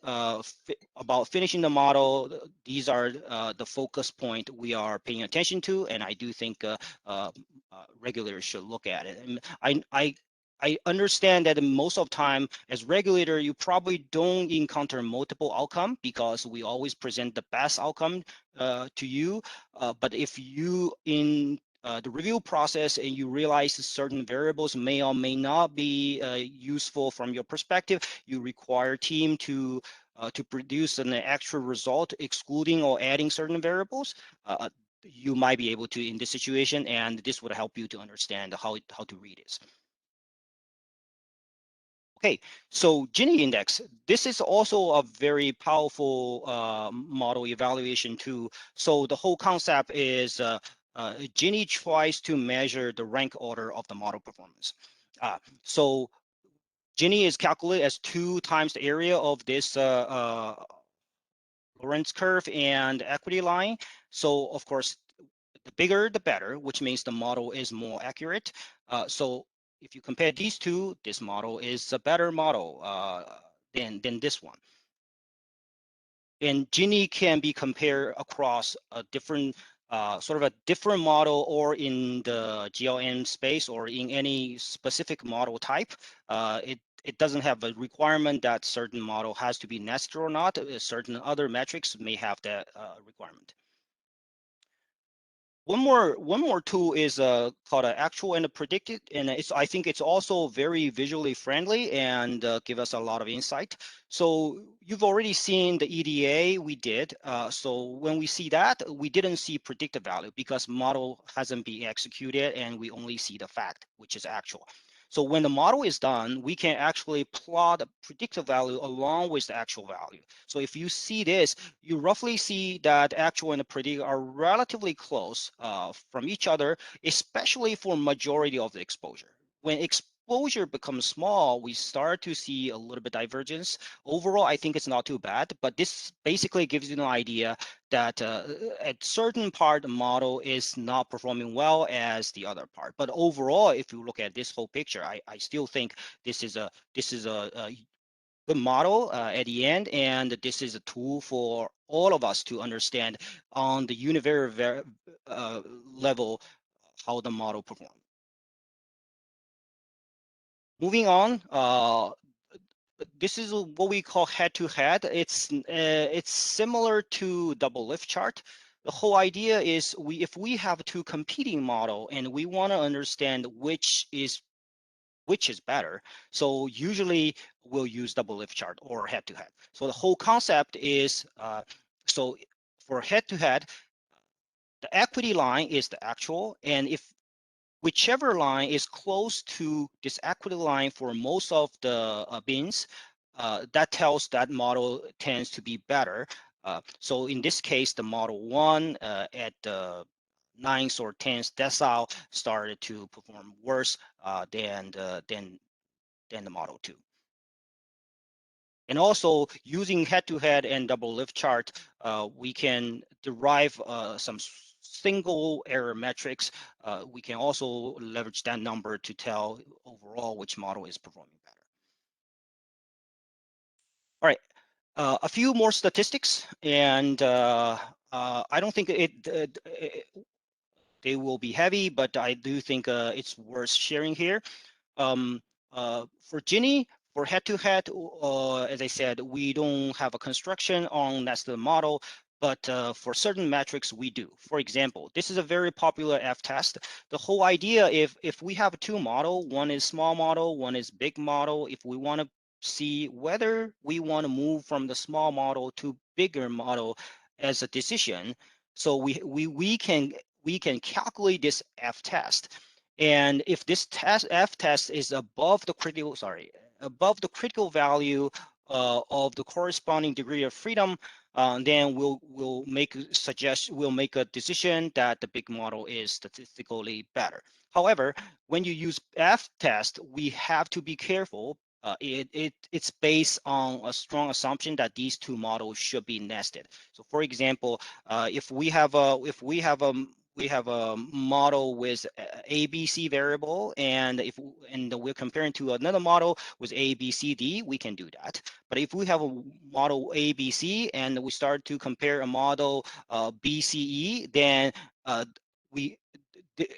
about finishing the model, these are the focus point we are paying attention to, and I do think regulators should look at it. And I understand that most of the time as regulator, you probably don't encounter multiple outcome because we always present the best outcome to you. But if you in the review process and you realize certain variables may or may not be useful from your perspective, you require team to produce an actual result excluding or adding certain variables. You might be able to in this situation, and this would help you to understand how to read it. Okay, so Gini index, this is also a very powerful model evaluation tool. So the whole concept is Gini tries to measure the rank order of the model performance. So Gini is calculated as 2 times the area of this Lorentz curve and equity line. So of course, the bigger, the better, which means the model is more accurate. So if you compare these two, this model is a better model than this one. And Gini can be compared across a different, sort of a different model, or in the GLM space, or in any specific model type. It doesn't have a requirement that certain model has to be nested or not. Certain other metrics may have that requirement. One more tool is called actual and predicted, and I think it's also very visually friendly and give us a lot of insight. So you've already seen the EDA we did. So when we see that, we didn't see predicted value because model hasn't been executed, and we only see the fact, which is actual. So when the model is done, we can actually plot the predicted value along with the actual value. So if you see this, you roughly see that actual and the predict are relatively close from each other, especially for majority of the exposure. When exposure becomes small, we start to see a little bit divergence. Overall, I think it's not too bad, but this basically gives you an idea that at certain part, the model is not performing well as the other part. But overall, if you look at this whole picture, I still think this is a good model at the end, and this is a tool for all of us to understand on the univariate level how the model performs. Moving on, this is what we call head-to-head. It's similar to double lift chart. The whole idea is if we have 2 competing model and we want to understand which is better. So usually we'll use double lift chart or head-to-head. So the whole concept is, so for head-to-head, the equity line is the actual, and if whichever line is close to this equity line for most of the bins, that tells that model tends to be better. So in this case, the model 1 at the 9th or 10th decile started to perform worse than the model 2. And also using head-to-head and double lift chart, we can derive some single error metrics. We can also leverage that number to tell overall which model is performing better. All right, a few more statistics, and I don't think they will be heavy, but I do think it's worth sharing here. For Gini, for head-to-head, as I said, we don't have a construction on nested model, but for certain metrics, we do. For example, this is a very popular F-test. The whole idea, if we have two model, one is small model, one is big model, if we want to see whether we want to move from the small model to bigger model as a decision, so we can calculate this F-test. And if this F-test is above the critical value of the corresponding degree of freedom, then we'll make a decision that the big model is statistically better. However, when you use F-test, we have to be careful. It's based on a strong assumption that these two models should be nested. So, for example, if we have a model with ABC variable, and we're comparing to another model with A, B, C, D, we can do that. But if we have a model A, B, C, and we start to compare a model B, C, E, then the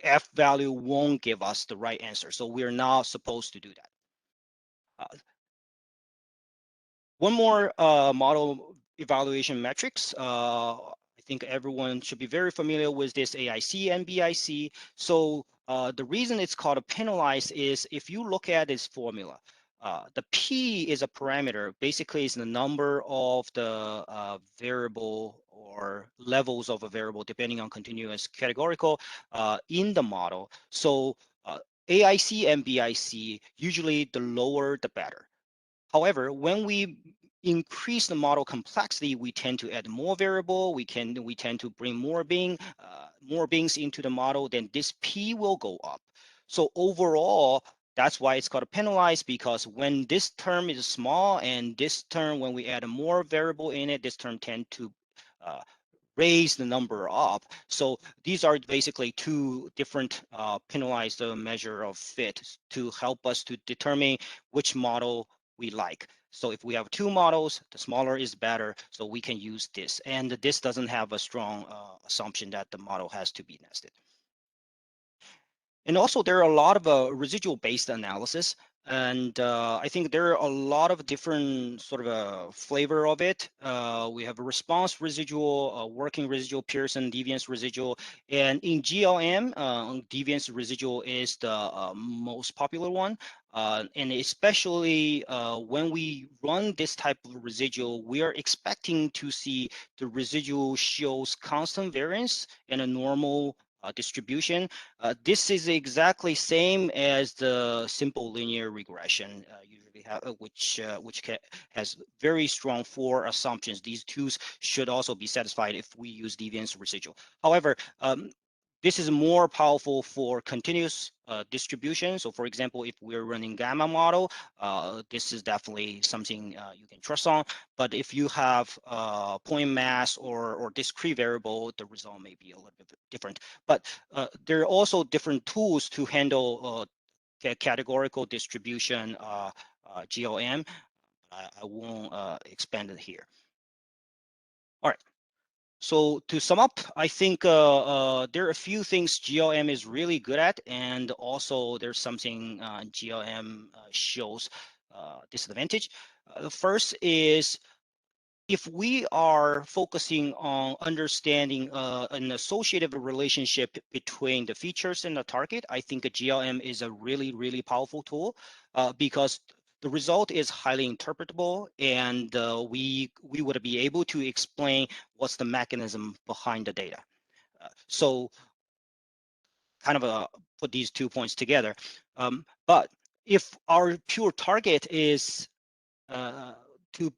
F value won't give us the right answer. So we're not supposed to do that. One more model evaluation metrics. I think everyone should be very familiar with this AIC and BIC. So the reason it's called a penalized is if you look at this formula, the P is a parameter, basically is the number of the variable or levels of a variable depending on continuous categorical in the model. So AIC and BIC, usually the lower the better. However, when we increase the model complexity, we tend to add more variable. We tend to bring more beings into the model. Then this P will go up. So overall, that's why it's called penalized, because when this term is small and this term, when we add more variable in it, this term tend to raise the number up. So these are basically two different penalized measure of fit to help us to determine which model we like. So if we have two models, the smaller is better, so we can use this. And this doesn't have a strong assumption that the model has to be nested. And also there are a lot of residual-based analysis. And I think there are a lot of different sort of flavor of it. We have a response residual, working residual, Pearson deviance residual. And in GLM, deviance residual is the most popular one. And especially when we run this type of residual, we are expecting to see the residual shows constant variance in a normal distribution. This is exactly same as the simple linear regression usually have, which has very strong 4 assumptions. These two should also be satisfied if we use deviance residual. However, this is more powerful for continuous distribution. So for example, if we're running gamma model, this is definitely something you can trust on. But if you have point mass or discrete variable, the result may be a little bit different. But there are also different tools to handle categorical distribution GLM. I won't expand it here. All right. So to sum up, I think there are a few things GLM is really good at, and also there's something GLM shows disadvantage. The first is if we are focusing on understanding an associative relationship between the features and the target, I think a GLM is a really, really powerful tool because the result is highly interpretable, and we would be able to explain what's the mechanism behind the data. So kind of put these 2 points together. But if our pure target is to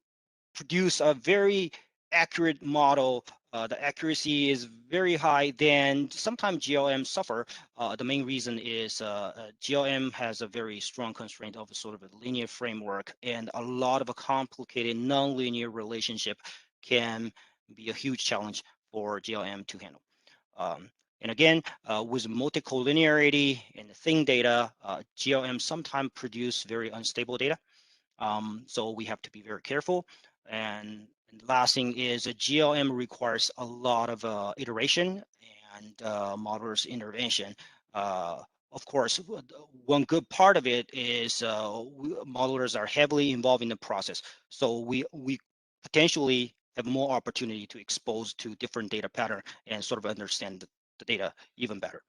produce a very accurate model, the accuracy is very high, then sometimes GLM suffer. The main reason is GLM has a very strong constraint of sort of a linear framework, and a lot of a complicated nonlinear relationship can be a huge challenge for GLM to handle. And again, with multicollinearity and thin data, GLM sometimes produce very unstable data. So we have to be very careful. And the last thing is a GLM requires a lot of iteration and modeler's intervention. Of course, one good part of it is modelers are heavily involved in the process. So we potentially have more opportunity to expose to different data pattern and sort of understand the data even better.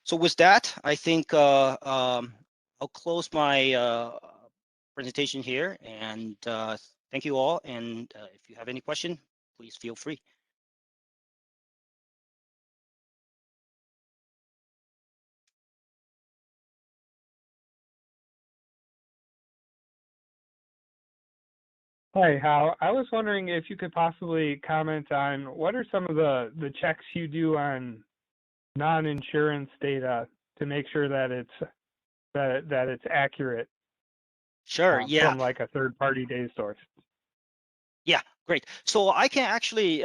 So with that, I think I'll close my presentation here, and thank you all. And if you have any question, please feel free. Hi, Hal. I was wondering if you could possibly comment on what are some of the checks you do on non-insurance data to make sure that it's accurate Sure. Yeah. from like a third-party data source. Yeah. Great. So I can actually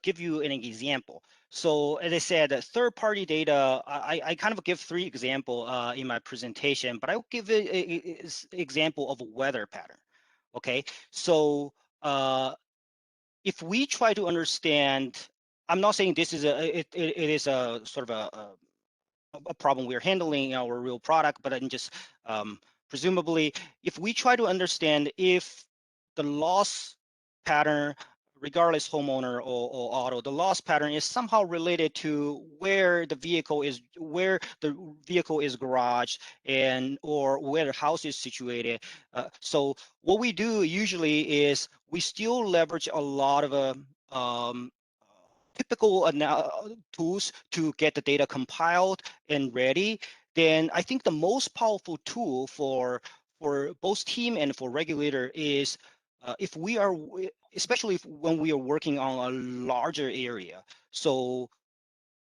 give you an example. So as I said, third-party data, I kind of give 3 examples in my presentation, but I'll give an example of a weather pattern. Okay. So if we try to understand, I'm not saying this is it is a sort of a problem we're handling in our real product, but I'm just presumably, if we try to understand if the loss pattern, regardless homeowner or auto, the loss pattern is somehow related to where the vehicle is garaged and or where the house is situated. So what we do usually is we still leverage a lot of typical tools to get the data compiled and ready. Then I think the most powerful tool for both team and for regulator is if we are, especially when we are working on a larger area. So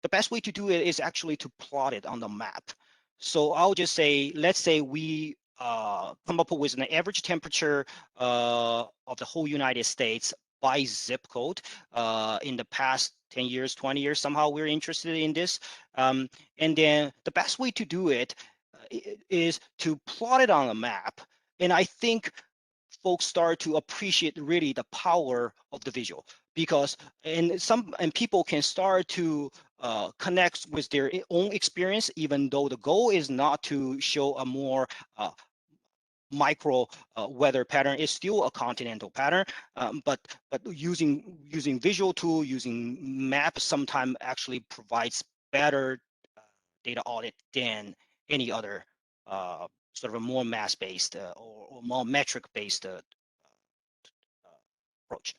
the best way to do it is actually to plot it on the map. So I'll just say, let's say we come up with an average temperature of the whole United States by zip code in the past 10 years, 20 years, somehow we're interested in this. And then the best way to do it is to plot it on a map. And I think folks start to appreciate really the power of the visual, because and people can start to connect with their own experience, even though the goal is not to show a more micro weather pattern. Is still a continental pattern, but using visual tool, using maps sometimes actually provides better data audit than any other sort of a more mass-based or more metric-based approach.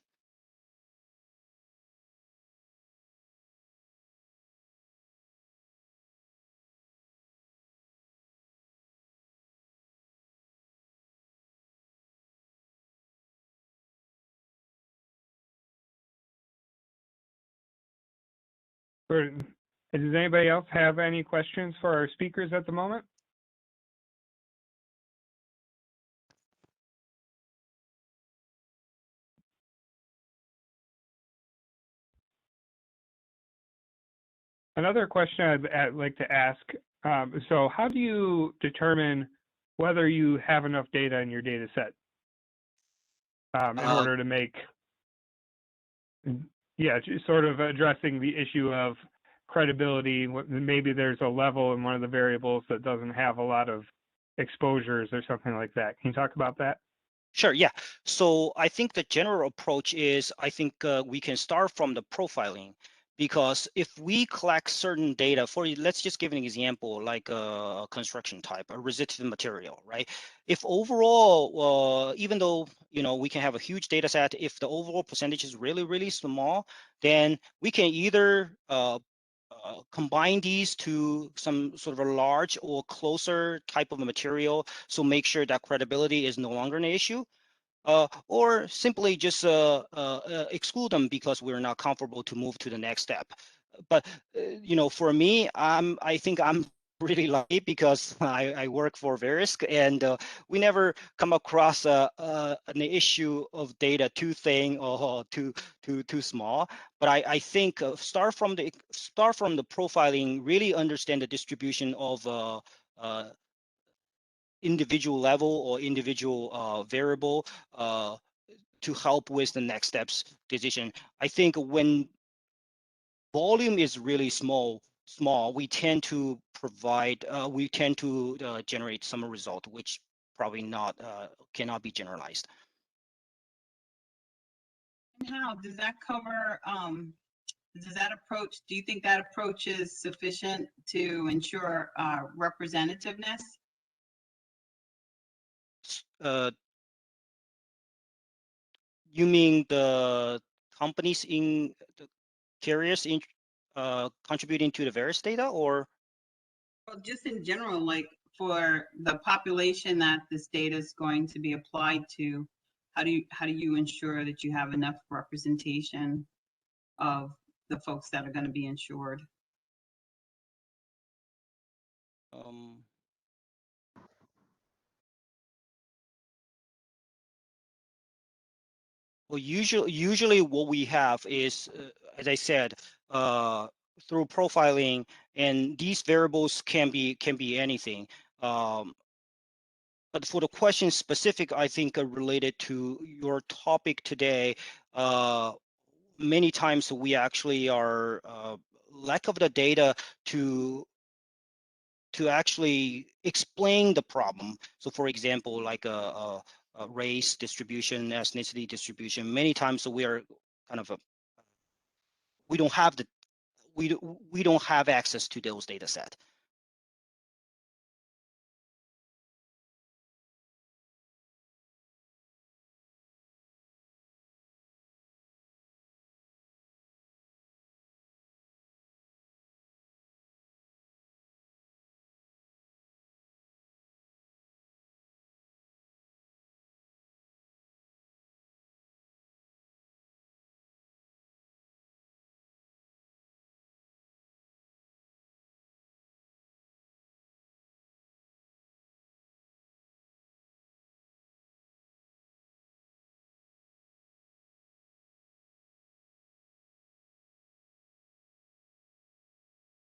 Does anybody else have any questions for our speakers at the moment? Another question I'd like to ask, so how do you determine whether you have enough data in your data set in order to make, sort of addressing the issue of credibility? Maybe there's a level in one of the variables that doesn't have a lot of exposures or something like that. Can you talk about that? Sure, yeah. So I think the general approach is, I think we can start from the profiling, because if we collect certain data for, let's just give an example, like a construction type, a resistive material, right? If overall, even though, we can have a huge data set, if the overall percentage is really, really small, then we can either combine these to some sort of a large or closer type of material, so make sure that credibility is no longer an issue. or simply just exclude them because we're not comfortable to move to the next step. But for me, I think I'm really lucky because I work for Verisk, and we never come across an issue of data too thin or too small. But I think start from the profiling, really understand the distribution of individual level or individual variable to help with the next steps decision. I think when volume is really small, we tend to generate some result, which probably not cannot be generalized. And how does that cover, do you think that approach is sufficient to ensure representativeness? You mean the companies in the carriers in contributing to the Verisk data, or? Well, just in general, like for the population that this data is going to be applied to, how do you ensure that you have enough representation of the folks that are going to be insured? Well, usually what we have is, as I said, through profiling, and these variables can be anything. But for the question specific, I think related to your topic today, many times we actually are lack of the data to actually explain the problem. So for example, like a race distribution, ethnicity distribution, many times we are kind of we don't have access to those data set.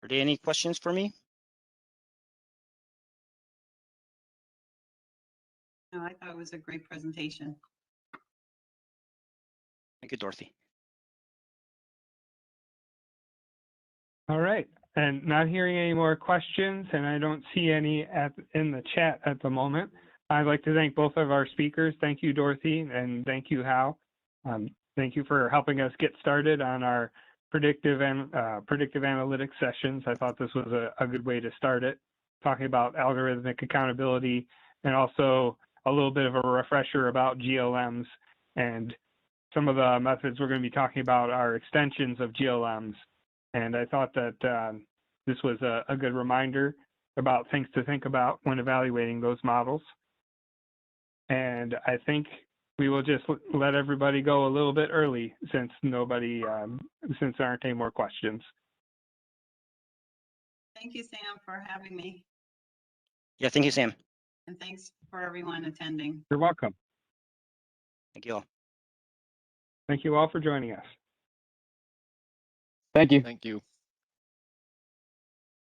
Are there any questions for me? No, I thought it was a great presentation. Thank you, Dorothy. All right, and not hearing any more questions, and I don't see any in the chat at the moment. I'd like to thank both of our speakers. Thank you, Dorothy, and thank you, Hal. Thank you for helping us get started on our predictive analytics sessions. I thought this was a good way to start it, talking about algorithmic accountability, and also a little bit of a refresher about GLMs. And some of the methods we're going to be talking about are extensions of GLMs. And I thought that this was a good reminder about things to think about when evaluating those models. And I think we will just let everybody go a little bit early since since there aren't any more questions. Thank you, Sam, for having me. Yeah, thank you, Sam. And thanks for everyone attending. You're welcome. Thank you all. Thank you all for joining us. Thank you. Thank you.